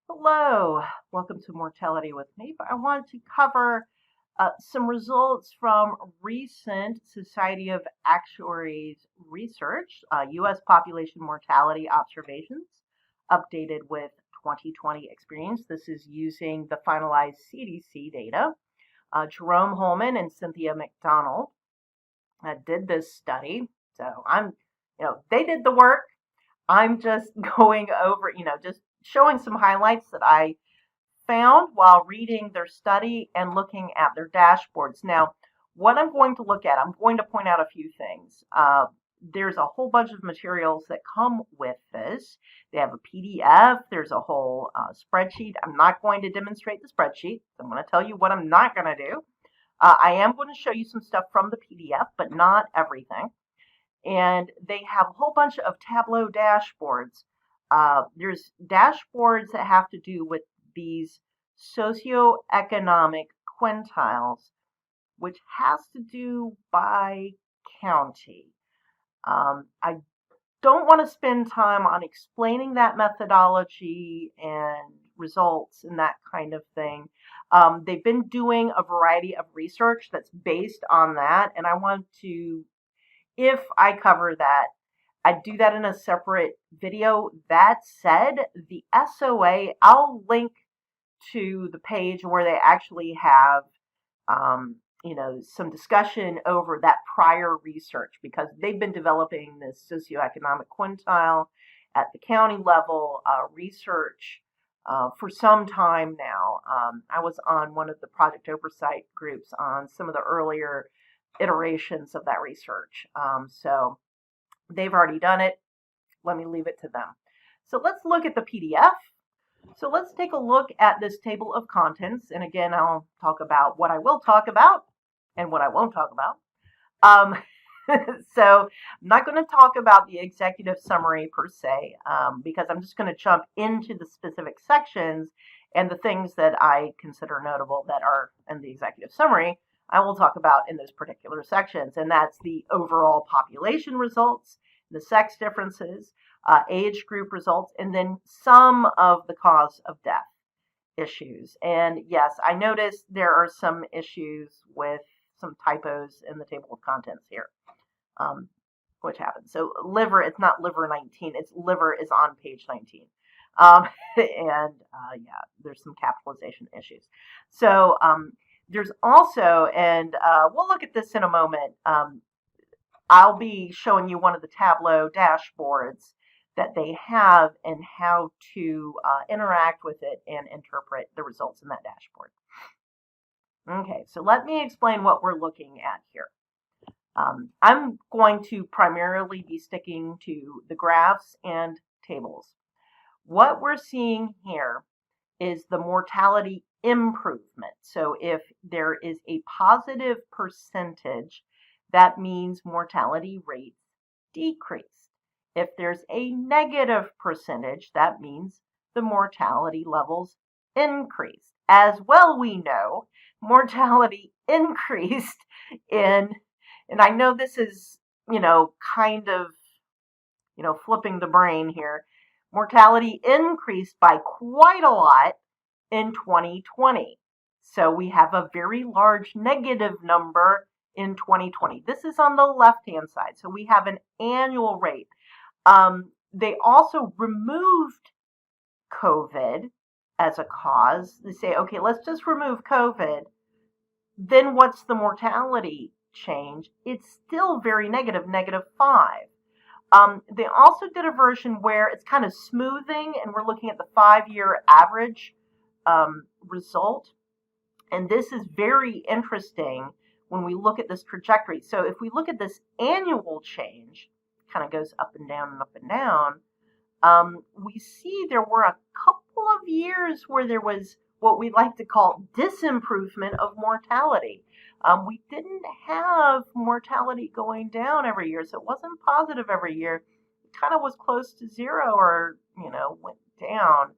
Hello, welcome to Mortality with me. I wanted to cover some results from recent Society of Actuaries research, U.S. population mortality observations, updated with 2020 experience. This is using the finalized CDC data. Jerome Holman and Cynthia McDonald did this study. So they did the work. I'm just going over, just showing some highlights that I found while reading their study and looking at their dashboards. Now, what I'm going to look at, I'm going to point out a few things. There's a whole bunch of materials that come with this. They have a PDF. There's a whole spreadsheet. I'm not going to demonstrate the spreadsheet. I'm going to tell you what I'm not going to do. I am going to show you some stuff from the PDF, but not everything. And they have a whole bunch of Tableau dashboards. There's dashboards that have to do with these socioeconomic quintiles, which has to do by county. I don't want to spend time on explaining that methodology and results and that kind of thing. They've been doing a variety of research that's based on that, and I want to, if I cover that, I'd do that in a separate video. That said, the SOA, I'll link to the page where they actually have, some discussion over that prior research, because they've been developing this socioeconomic quintile at the county level research for some time now. I was on one of the project oversight groups on some of the earlier iterations of that research. So they've already done it. Let me leave it to them. So let's look at the PDF. So let's take a look at this table of contents. And again, I'll talk about what I will talk about and what I won't talk about. So I'm not going to talk about the executive summary per se, because I'm just going to jump into the specific sections, and the things that I consider notable that are in the executive summary, I will talk about in those particular sections. And that's the overall population results, the sex differences, age group results, and then some of the cause of death issues. And yes, I noticed there are some issues with some typos in the table of contents here, which happens. So liver, it's not liver 19, it's liver is on page 19. And yeah, there's some capitalization issues. So there's also, and we'll look at this in a moment, I'll be showing you one of the Tableau dashboards that they have and how to interact with it and interpret the results in that dashboard. Okay, so let me explain what we're looking at here. I'm going to primarily be sticking to the graphs and tables. What we're seeing here is the mortality improvement. So if there is a positive percentage, that means mortality rates decreased. If there's a negative percentage, that means the mortality levels increased. As well, we know mortality increased in, and I know this is, kind of, flipping the brain here. Mortality increased by quite a lot in 2020. So we have a very large negative number in 2020. This is on the left-hand side. So we have an annual rate. They also removed COVID as a cause. They say, okay, let's just remove COVID. Then what's the mortality change? It's still very negative, -5. They also did a version where it's kind of smoothing, and we're looking at the 5-year average result. And this is very interesting when we look at this trajectory. So if we look at this annual change, kind of goes up and down and up and down, we see there were a couple of years where there was what we like to call disimprovement of mortality. We didn't have mortality going down every year, so it wasn't positive every year. It kind of was close to zero, or, went down.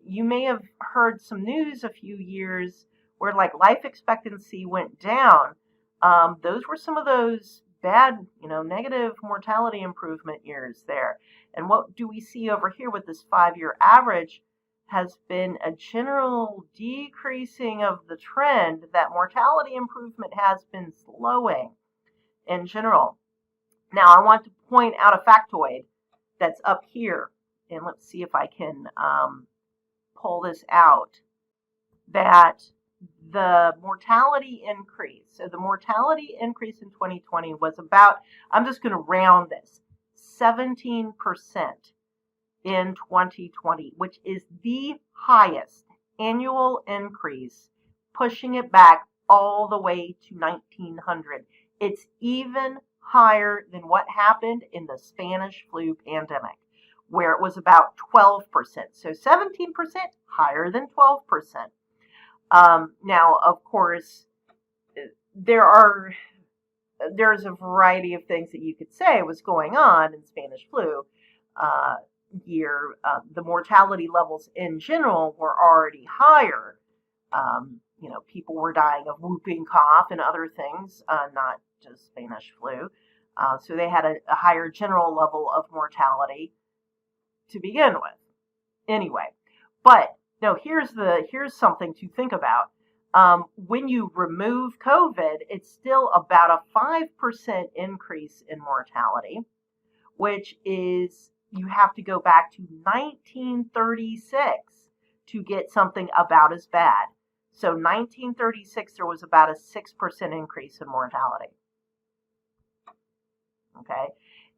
You may have heard some news a few years where life expectancy went down. Those were some of those bad, negative mortality improvement years there. And what do we see over here with this 5-year average? has been a general decreasing of the trend that mortality improvement has been slowing in general. Now, I want to point out a factoid that's up here, and let's see if I can pull this out, that the mortality increase, so the mortality increase in 2020 was about, I'm just going to round this, 17% in 2020, which is the highest annual increase, pushing it back all the way to 1900. It's even higher than what happened in the Spanish flu pandemic, where it was about 12%. So 17% higher than 12%. Now, of course, there's a variety of things that you could say was going on in Spanish flu year. The mortality levels in general were already higher. People were dying of whooping cough and other things, not just Spanish flu. So they had a higher general level of mortality to begin with. Anyway, but no, here's something to think about. When you remove COVID, it's still about a 5% increase in mortality, which is, you have to go back to 1936 to get something about as bad. So 1936, there was about a 6% increase in mortality. Okay.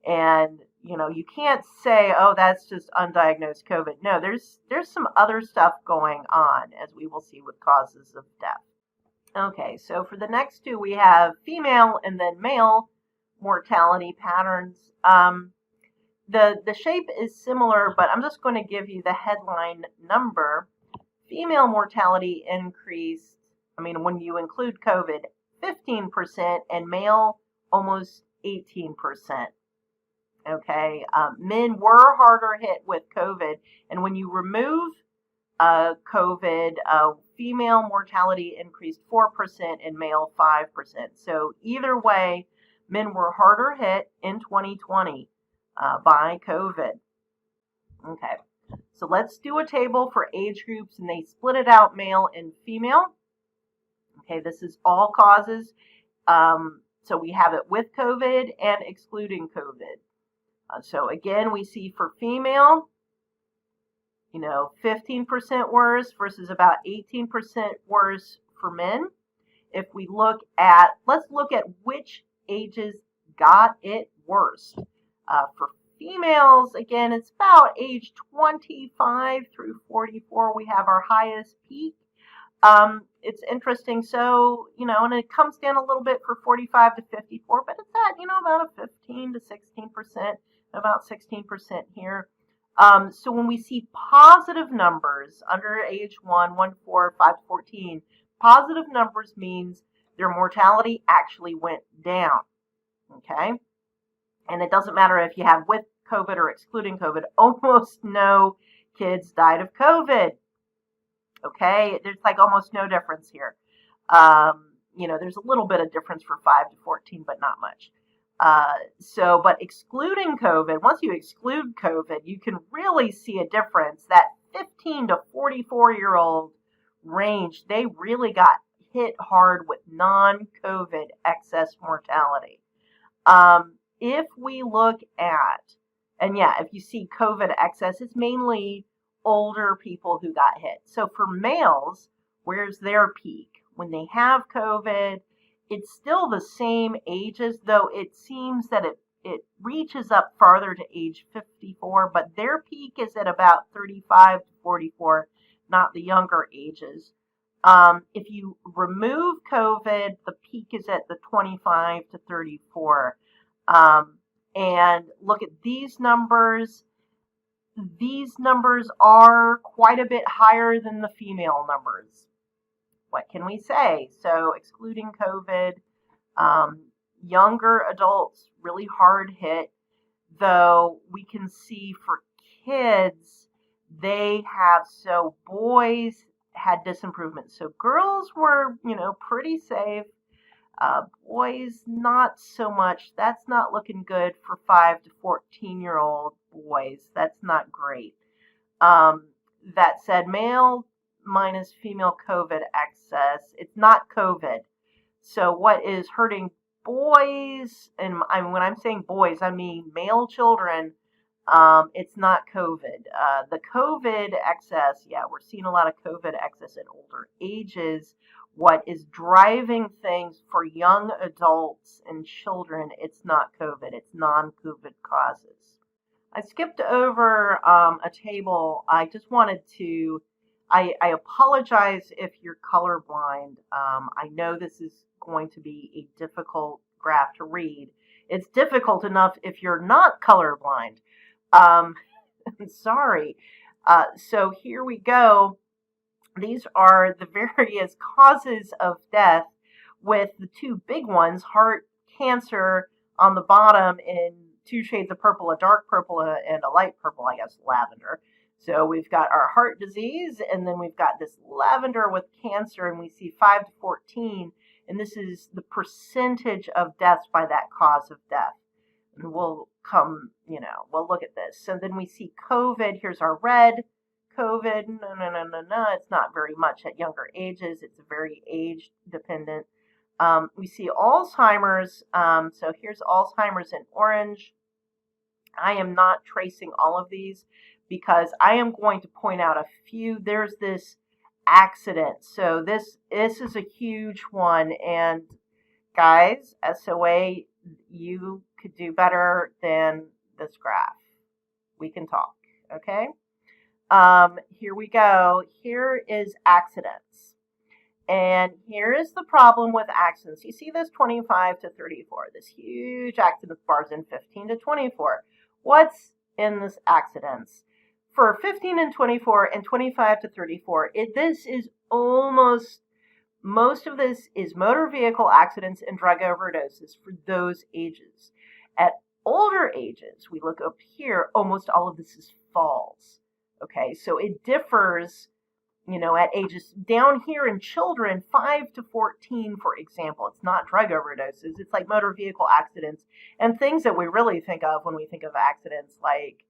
And, you can't say, oh, that's just undiagnosed COVID. No, there's some other stuff going on, as we will see with causes of death. Okay, so for the next two, we have female and then male mortality patterns. The shape is similar, but I'm just going to give you the headline number. Female mortality increased, when you include COVID, 15%, and male almost 18%. Okay, men were harder hit with COVID, and when you remove COVID, female mortality increased 4% and male 5%. So either way, men were harder hit in 2020 by COVID. Okay, so let's do a table for age groups, and they split it out male and female. Okay, this is all causes. So we have it with COVID and excluding COVID. So again, we see for female, 15% worse versus about 18% worse for men. If we let's look at which ages got it worse. For females, again, it's about age 25 through 44. We have our highest peak. It's interesting. So, and it comes down a little bit for 45 to 54, but it's at, about a 15 to 16%, about 16% here. So when we see positive numbers under age 1, 4, 5, 14, positive numbers means their mortality actually went down. Okay? And it doesn't matter if you have with COVID or excluding COVID, almost no kids died of COVID. Okay? There's like almost no difference here. There's a little bit of difference for 5 to 14, but not much. But excluding COVID, once you exclude COVID, you can really see a difference. That 15 to 44-year-old range, they really got hit hard with non-COVID excess mortality. If we look at, if you see COVID excess, it's mainly older people who got hit. So for males, where's their peak? When they have COVID, it's still the same ages, though it seems that it reaches up farther to age 54, but their peak is at about 35 to 44, not the younger ages. If you remove COVID, the peak is at the 25 to 34. And look at these numbers. These numbers are quite a bit higher than the female numbers. What can we say? So excluding COVID, younger adults really hard hit, though we can see for kids, boys had disimprovement. So girls were, pretty safe. Boys, not so much. That's not looking good for 5 to 14-year-old boys. That's not great. that said male minus female COVID excess. It's not COVID. So what is hurting boys, and when I'm saying boys, I mean male children, it's not COVID. The COVID excess, yeah, we're seeing a lot of COVID excess at older ages. What is driving things for young adults and children, it's not COVID, it's non-COVID causes. I skipped over a table. I just wanted to, I apologize if you're colorblind. I know this is going to be a difficult graph to read. It's difficult enough if you're not colorblind. I'm sorry. So here we go. These are the various causes of death, with the two big ones, heart cancer on the bottom in two shades of purple, a dark purple and a light purple, I guess, lavender. So we've got our heart disease, and then we've got this lavender with cancer, and we see 5 to 14, and this is the percentage of deaths by that cause of death. And we'll we'll look at this. So then we see COVID. Here's our red. COVID, no, it's not very much at younger ages. It's very age dependent. We see Alzheimer's. So here's Alzheimer's in orange. I am not tracing all of these because I am going to point out a few. There's this accident. So this is a huge one. And guys, SOA, you could do better than this graph. We can talk, okay? Here we go. Here is accidents. And here is the problem with accidents. You see this 25 to 34, this huge accident bars in 15 to 24. What's in this accidents? For 15 and 24 and 25 to 34, this is most of this is motor vehicle accidents and drug overdoses for those ages. At older ages, we look up here, almost all of this is falls. Okay, so it differs, at ages down here in children, 5 to 14, for example. It's not drug overdoses. It's like motor vehicle accidents and things that we really think of when we think of accidents, like,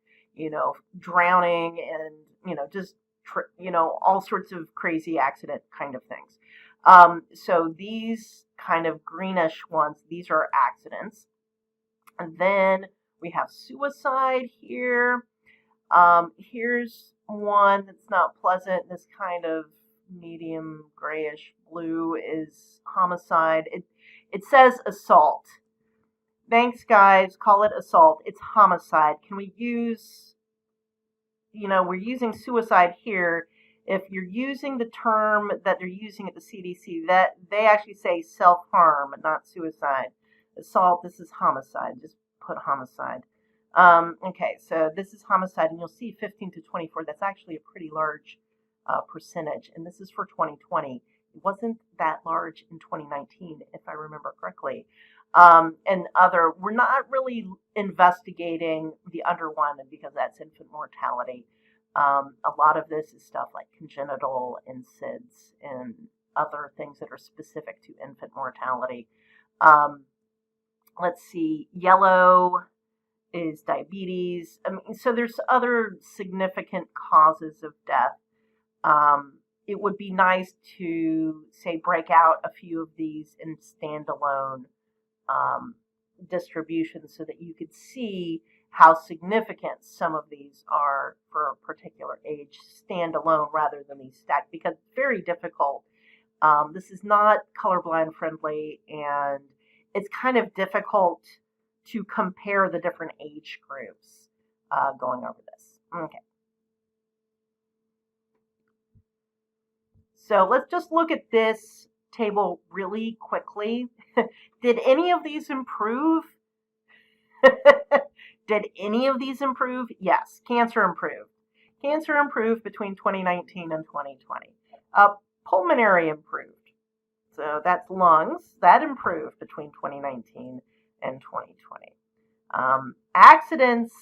drowning and, just, all sorts of crazy accident kind of things. So these kind of greenish ones, these are accidents. And then we have suicide here. Here's one that's not pleasant. This kind of medium grayish blue is homicide. It says assault. Thanks, guys. Call it assault. It's homicide. Can we use, we're using suicide here. If you're using the term that they're using at the CDC, that they actually say self-harm, not suicide. Assault, this is homicide. Just put homicide. Okay, so this is homicide, and you'll see 15 to 24. That's actually a pretty large percentage, and this is for 2020. It wasn't that large in 2019, if I remember correctly. We're not really investigating the under one because that's infant mortality. A lot of this is stuff like congenital and SIDS and other things that are specific to infant mortality. Let's see, yellow is diabetes. So there's other significant causes of death. It would be nice to, say, break out a few of these in standalone distributions so that you could see how significant some of these are for a particular age standalone rather than these stacked, because it's very difficult. This is not colorblind friendly, and it's kind of difficult to compare the different age groups going over this. Okay. So let's just look at this table really quickly. Did any of these improve? Did any of these improve? Yes, cancer improved. Cancer improved between 2019 and 2020. Pulmonary improved. So that's lungs. That improved between 2019 and 2020. Accidents,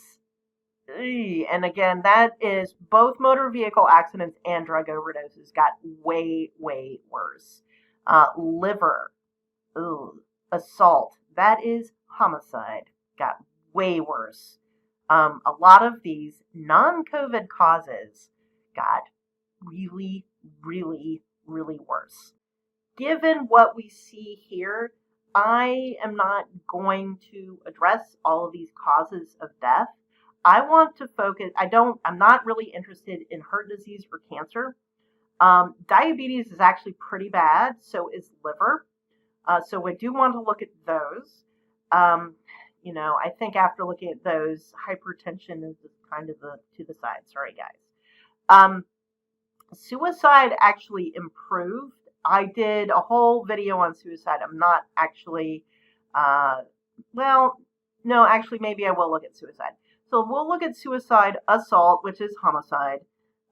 and again, that is both motor vehicle accidents and drug overdoses got way, way worse. Liver, assault, that is homicide, got way worse. A lot of these non-COVID causes got really, really, really worse. Given what we see here, I am not going to address all of these causes of death. I want to focus, I'm not really interested in heart disease or cancer. Diabetes is actually pretty bad, so is liver. So we do want to look at those. I think after looking at those, hypertension is kind of to the side. Sorry, guys. Suicide actually improved. I did a whole video on suicide. I'm not actually, actually, maybe I will look at suicide. So we'll look at suicide, assault, which is homicide,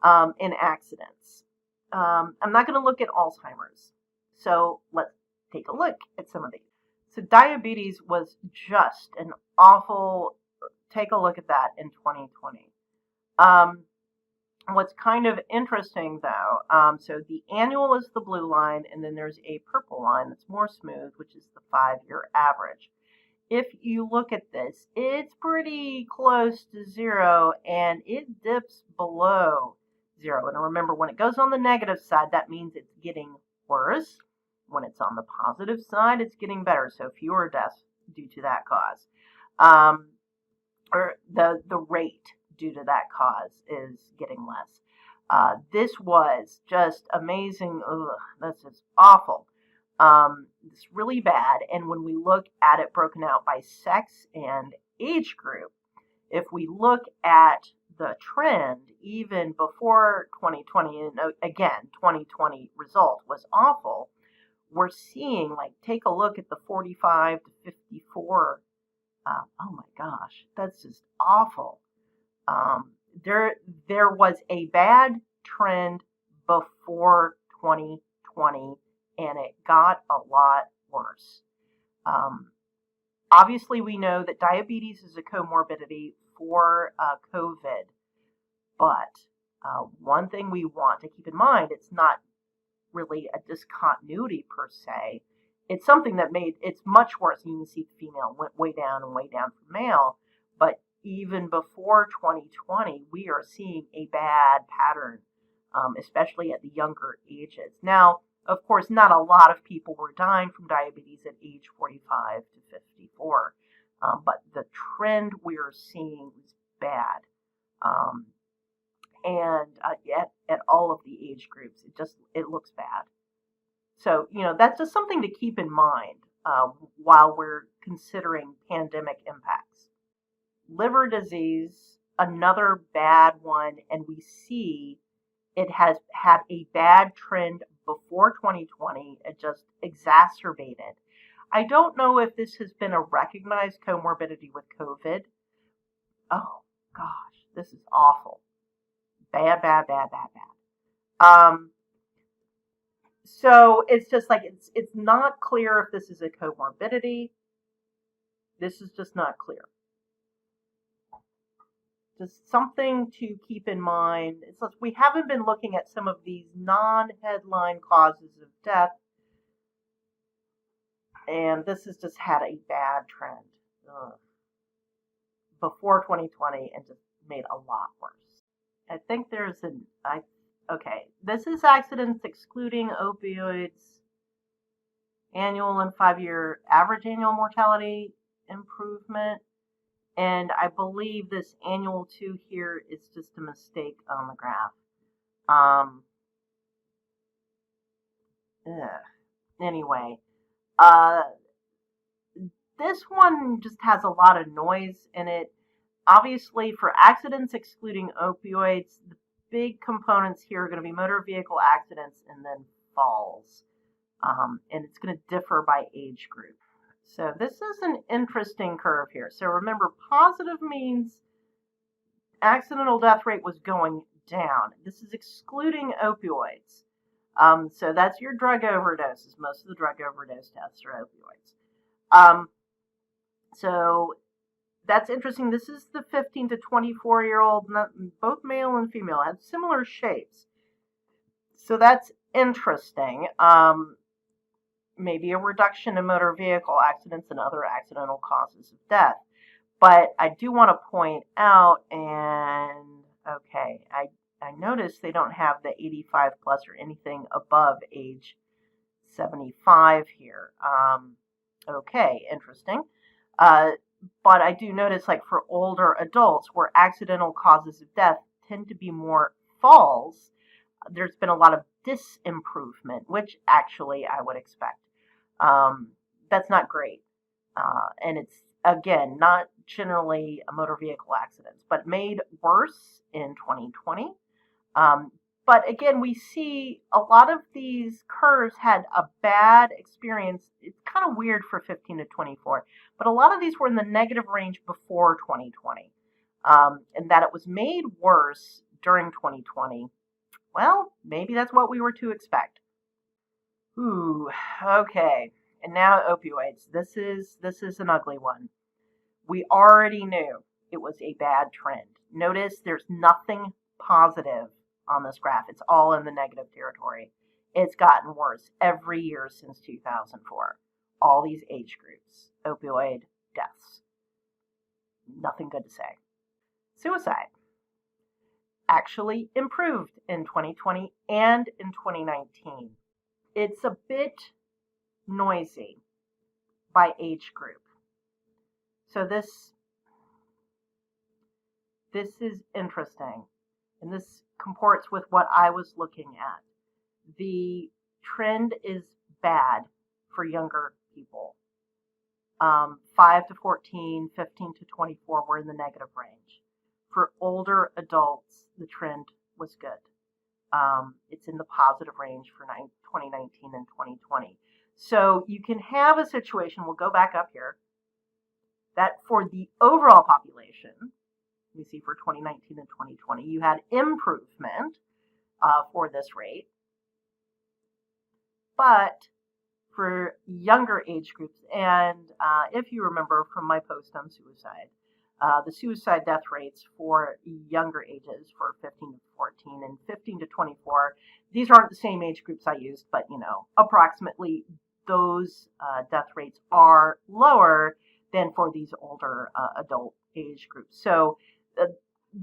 and accidents. I'm not going to look at Alzheimer's. So let's take a look at some of these. So diabetes was just an awful, take a look at that in 2020. What's kind of interesting though, so the annual is the blue line, and then there's a purple line that's more smooth, which is the 5-year average. If you look at this, it's pretty close to 0, and it dips below 0. And remember, when it goes on the negative side, that means it's getting worse. When it's on the positive side, it's getting better. So fewer deaths due to that cause. Or the rate due to that cause is getting less. This was just amazing. Ugh, this is awful. It's really bad. And when we look at it broken out by sex and age group, if we look at the trend, even before 2020, and again, 2020 result was awful, we're seeing, like, take a look at the 45 to 54. Oh my gosh, that's just awful. There was a bad trend before 2020, and it got a lot worse. Obviously, we know that diabetes is a comorbidity for COVID, but one thing we want to keep in mind, it's not really a discontinuity per se. It's something that it's much worse. You can see the female went way down and way down for male, but even before 2020, we are seeing a bad pattern, especially at the younger ages. Now, of course, not a lot of people were dying from diabetes at age 45 to 54, but the trend we're seeing is bad. And at all of the age groups, it looks bad. So, that's just something to keep in mind while we're considering pandemic impacts. Liver disease, another bad one, and we see it has had a bad trend before 2020. It just exacerbated. I don't know if this has been a recognized comorbidity with COVID. Oh, gosh, this is awful. Bad, bad, bad, bad, bad. So it's just like, it's not clear if this is a comorbidity. This is just not clear. Just something to keep in mind. It's like we haven't been looking at some of these non-headline causes of death, and this has just had a bad trend before 2020 and just made a lot worse. I think there's okay, this is accidents excluding opioids, annual and 5-year average annual mortality improvement. And I believe this annual 2 here is just a mistake on the graph. Anyway, this one just has a lot of noise in it. Obviously, for accidents excluding opioids, the big components here are going to be motor vehicle accidents and then falls. And it's going to differ by age group. So this is an interesting curve here. So remember, positive means accidental death rate was going down. This is excluding opioids. So that's your drug overdoses. Most of the drug overdose deaths are opioids. So that's interesting. This is the 15 to 24-year-old, both male and female, have similar shapes. So that's interesting. Maybe a reduction in motor vehicle accidents and other accidental causes of death. But I do want to point out, and okay, I noticed they don't have the 85 plus or anything above age 75 here. Okay, interesting. But I do notice, like for older adults, where accidental causes of death tend to be more falls, there's been a lot of disimprovement, which actually I would expect. That's not great. And it's, again, not generally motor vehicle accidents, but made worse in 2020. But again, we see a lot of these curves had a bad experience. It's kind of weird for 15 to 24, but a lot of these were in the negative range before 2020. And that it was made worse during 2020. Well, maybe that's what we were to expect. Ooh, okay. And now opioids. This is an ugly one. We already knew it was a bad trend. Notice there's nothing positive on this graph. It's all in the negative territory. It's gotten worse every year since 2004. All these age groups, opioid deaths. Nothing good to say. Suicide actually improved in 2020 and in 2019. It's a bit noisy by age group. So this is interesting, and this comports with what I was looking at. The trend is bad for younger people. 5 to 14, 15 to 24 were in the negative range. For older adults, the trend was good. It's in the positive range for 2019 and 2020. So you can have a situation, we'll go back up here, that for the overall population, we see for 2019 and 2020, you had improvement for this rate. But for younger age groups, and if you remember from my post on suicide, the suicide death rates for younger ages, for 15 to 14 and 15 to 24, these aren't the same age groups I used, but approximately those death rates are lower than for these older adult age groups. So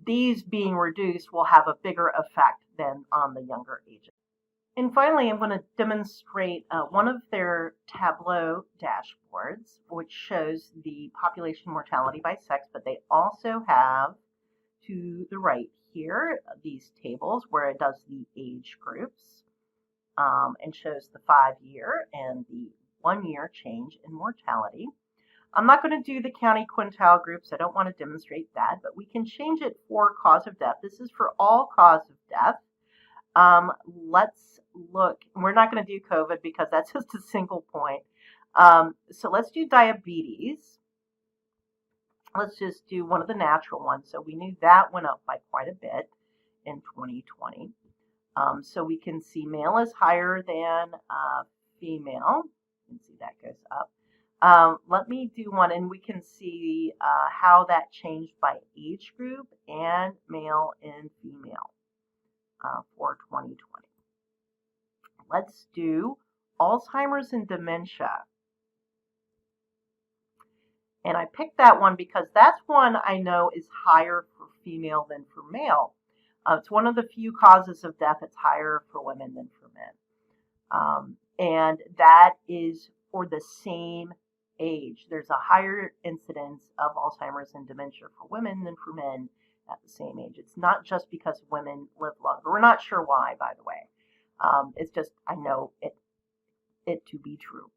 these being reduced will have a bigger effect than on the younger ages. And finally, I'm going to demonstrate one of their Tableau dashboards, which shows the population mortality by sex, but they also have, to the right here, these tables where it does the age groups and shows the 5-year and the 1-year change in mortality. I'm not going to do the county quintile groups. I don't want to demonstrate that, but we can change it for cause of death. This is for all cause of death. Let's look. We're not going to do COVID because that's just a single point. So let's do diabetes. Let's just do one of the natural ones. So we knew that went up by quite a bit in 2020. So we can see male is higher than female. You can see that goes up. Let me do one, and we can see how that changed by age group and male and female for 2020. Let's do Alzheimer's and dementia. And I picked that one because that's one I know is higher for female than for male. It's one of the few causes of death that's higher for women than for men. And that is for the same age. There's a higher incidence of Alzheimer's and dementia for women than for men at the same age. It's not just because women live longer. We're not sure why, by the way. It's just, I know it to be true.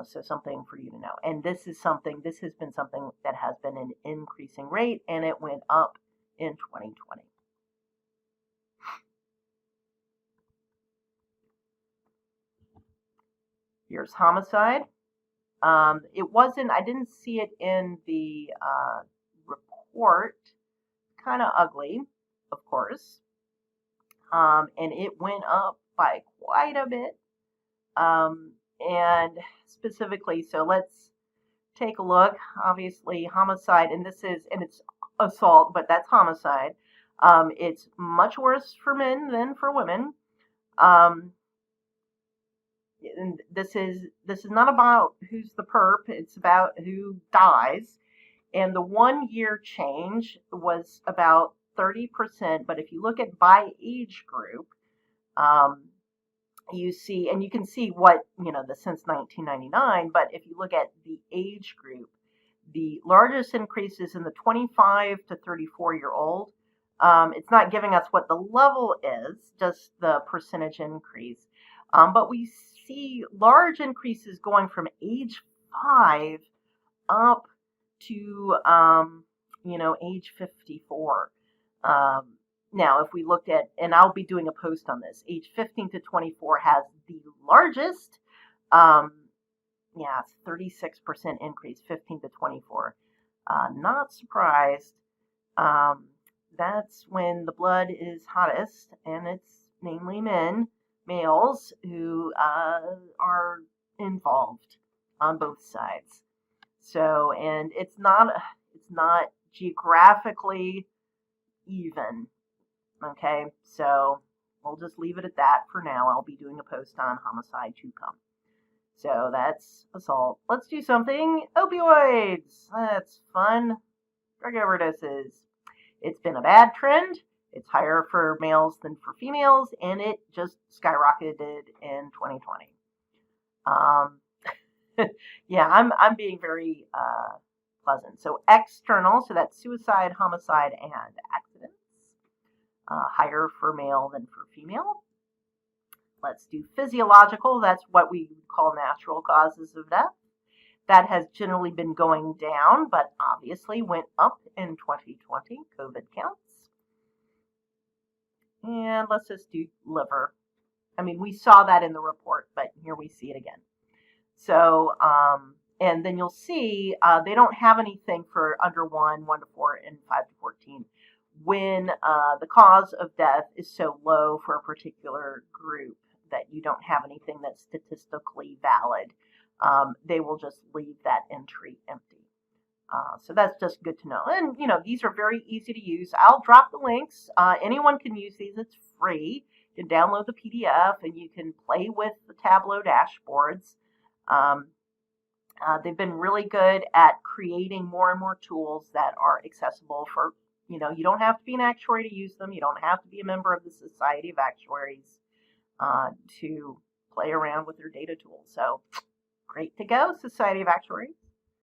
So something for you to know. And this has been something that has been an increasing rate, and it went up in 2020. Here's homicide. I didn't see it in the report. Kind of ugly, of course. And it went up by quite a bit. And specifically, so let's take a look. Obviously, homicide, and it's assault, but that's homicide. It's much worse for men than for women. And this is not about who's the perp. It's about who dies. And the 1-year change was about 30%, but if you look at by age group, you see, and you can see what, since 1999, but if you look at the age group, the largest increase is in the 25 to 34-year-old. It's not giving us what the level is, just the percentage increase. But we see large increases going from age 5 up to, age 54. Now, if we looked at, and I'll be doing a post on this, age 15 to 24 has the largest, it's 36% increase, 15 to 24. Not surprised. That's when the blood is hottest, and it's namely males who are involved on both sides. So, and it's not geographically even. Okay, so we'll just leave it at that for now. I'll be doing a post on homicide to come. So that's assault. Let's do something. Opioids. That's fun. Drug overdoses. It's been a bad trend. It's higher for males than for females, and it just skyrocketed in 2020. Yeah, I'm being very pleasant. So external, so that's suicide, homicide, and accidents. Higher for male than for female. Let's do physiological. That's what we call natural causes of death. That has generally been going down, but obviously went up in 2020. COVID counts. And let's just do liver. I mean, we saw that in the report, but here we see it again. So, and then you'll see they don't have anything for under 1, 1 to 4, and 5 to 14. When the cause of death is so low for a particular group that you don't have anything that's statistically valid, they will just leave that entry empty. So that's just good to know. And, these are very easy to use. I'll drop the links. Anyone can use these. It's free. You can download the PDF and you can play with the Tableau dashboards. They've been really good at creating more and more tools that are accessible for, you don't have to be an actuary to use them. You don't have to be a member of the Society of Actuaries to play around with their data tools. So great to go, Society of Actuaries.